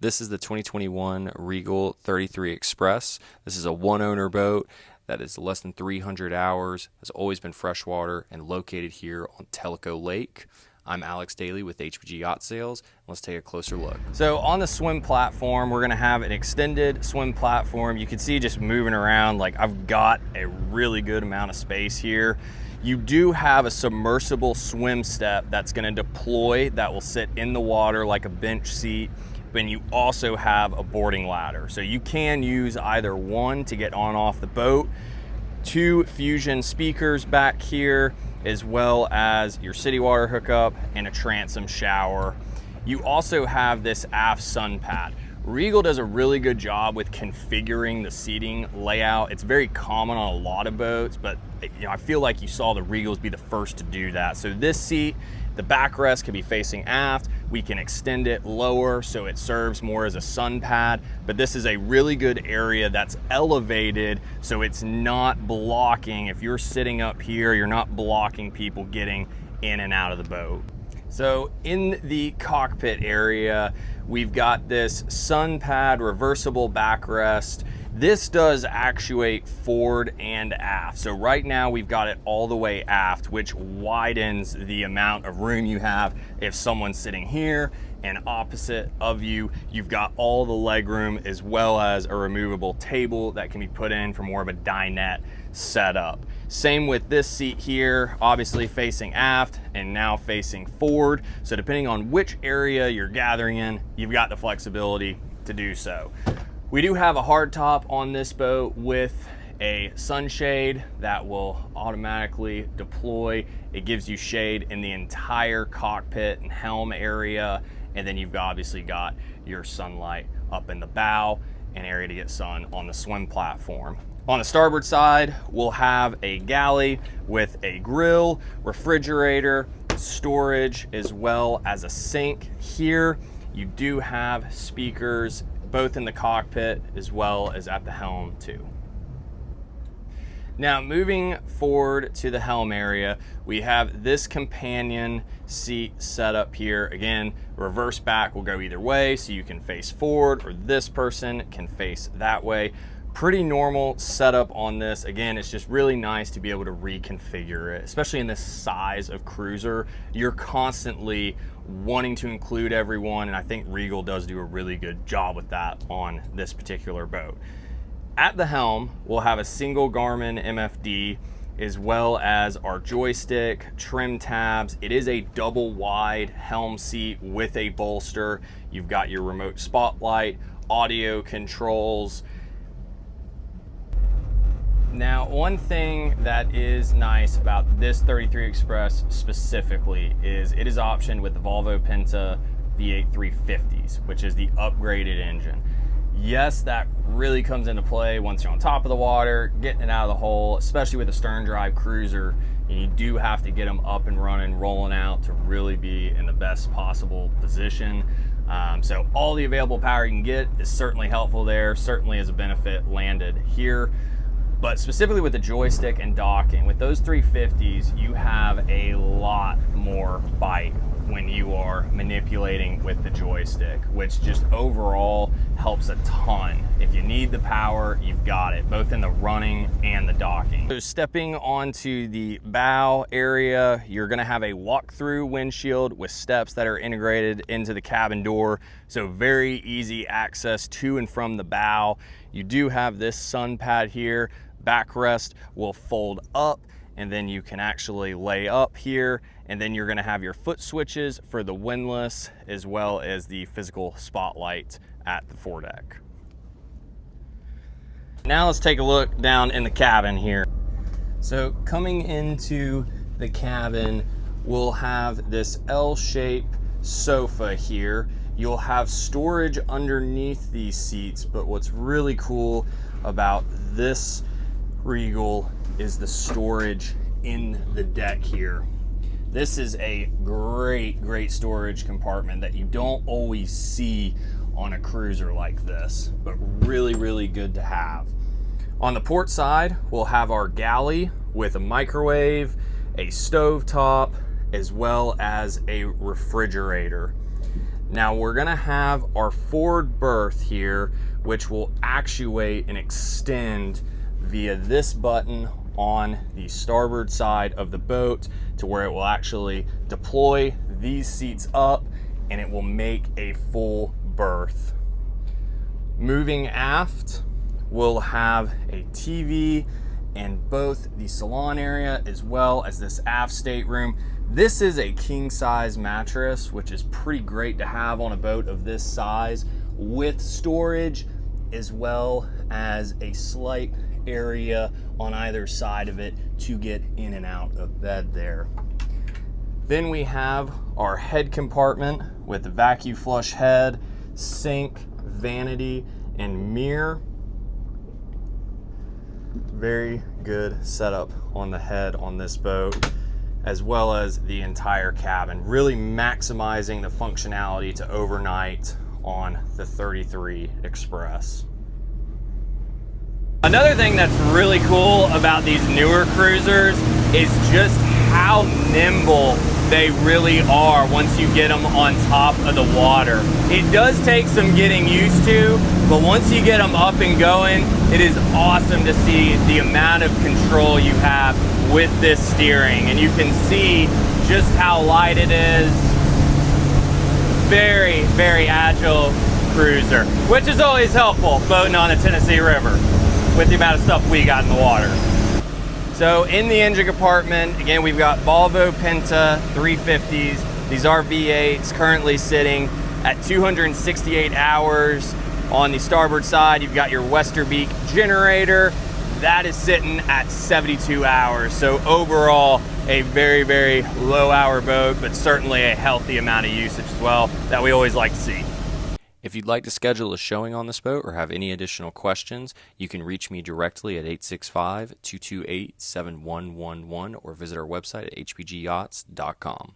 This is the 2021 Regal 33 Express. This is a one-owner boat that is less than 300 hours, has always been freshwater, and located here on Tellico Lake. I'm Alex Daley with HBG Yacht Sales. Let's take a closer look. So on the swim platform, we're gonna have an extended swim platform. You can see just moving around, like I've got a really good amount of space here. You do have a submersible swim step that's gonna deploy that will sit in the water like a bench seat. And you also have a boarding ladder. So you can use either one to get on off the boat, two Fusion speakers back here, as well as your city water hookup and a transom shower. You also have this aft sun pad. Regal does a really good job with configuring the seating layout. It's very common on a lot of boats, but I feel like you saw the Regals be the first to do that. So this seat, the backrest can be facing aft. We can extend it lower so it serves more as a sun pad, but this is a really good area that's elevated so it's not blocking. If you're sitting up here, you're not blocking people getting in and out of the boat. So in the cockpit area, we've got this sun pad reversible backrest. This does actuate forward and aft. So right now we've got it all the way aft, which widens the amount of room you have. If someone's sitting here and opposite of you, you've got all the leg room as well as a removable table that can be put in for more of a dinette setup. Same with this seat here, obviously facing aft and now facing forward. So depending on which area you're gathering in, you've got the flexibility to do so. We do have a hard top on this boat with a sunshade that will automatically deploy. It gives you shade in the entire cockpit and helm area. And then you've obviously got your sunlight up in the bow and area to get sun on the swim platform. On the starboard side, we'll have a galley with a grill, refrigerator, storage, as well as a sink here. You do have speakers both in the cockpit as well as at the helm too. Now moving forward to the helm area, we have this companion seat set up here. Again, reverse back will go either way, so you can face forward or this person can face that way. Pretty normal setup on this. Again, it's just really nice to be able to reconfigure it, especially in this size of cruiser. You're constantly wanting to include everyone, and I think Regal does do a really good job with that on this particular boat. At the helm, we'll have a single Garmin MFD, as well as our joystick, trim tabs. It is a double wide helm seat with a bolster. You've got your remote spotlight, audio controls. Now, one thing that is nice about this 33 Express specifically is it is optioned with the Volvo Penta V8 350s, which is the upgraded engine. Yes, that really comes into play once you're on top of the water, getting it out of the hole, especially with a stern drive cruiser. And you do have to get them up and running, rolling out to really be in the best possible position. So all the available power you can get is certainly helpful there, certainly is a benefit landed here. But specifically with the joystick and docking, with those 350s, you have a lot more bite when you are manipulating with the joystick, which just overall helps a ton. If you need the power, you've got it, both in the running and the docking. So stepping onto the bow area, you're gonna have a walk-through windshield with steps that are integrated into the cabin door. So very easy access to and from the bow. You do have this sun pad here. Backrest will fold up, and then you can actually lay up here, and then you're gonna have your foot switches for the windlass as well as the physical spotlight at the foredeck. Now let's take a look down in the cabin here. So coming into the cabin, we'll have this L-shaped sofa here. You'll have storage underneath these seats, but what's really cool about this Regal is the storage in the deck here. This is a great storage compartment that you don't always see on a cruiser like this, but really good to have. On the port side, we'll have our galley with a microwave, a stove top, as well as a refrigerator. Now we're gonna have our forward berth here, which will actuate and extend via this button on the starboard side of the boat to where it will actually deploy these seats up and it will make a full berth. Moving aft, we'll have a TV in both the salon area as well as this aft stateroom. This is a king size mattress, which is pretty great to have on a boat of this size, with storage as well as a slight area on either side of it to get in and out of bed there. Then we have our head compartment with the vacuum flush head, sink, vanity, and mirror. Very good setup on the head on this boat, as well as the entire cabin, really maximizing the functionality to overnight on the 33 Express. Another thing that's really cool about these newer cruisers is just how nimble they really are once you get them on top of the water. It does take some getting used to, but once you get them up and going, it is awesome to see the amount of control you have with this steering. And you can see just how light it is. Very, very agile cruiser, which is always helpful boating on the Tennessee River with the amount of stuff we got in the water. So in the engine compartment, again, we've got Volvo Penta 350s. These are V8s, currently sitting at 268 hours. On the starboard side, you've got your Westerbeek generator. That is sitting at 72 hours. So overall, a very, very low hour boat, but certainly a healthy amount of usage as well that we always like to see. If you'd like to schedule a showing on this boat or have any additional questions, you can reach me directly at 865-228-7111 or visit our website at hbgyachts.com.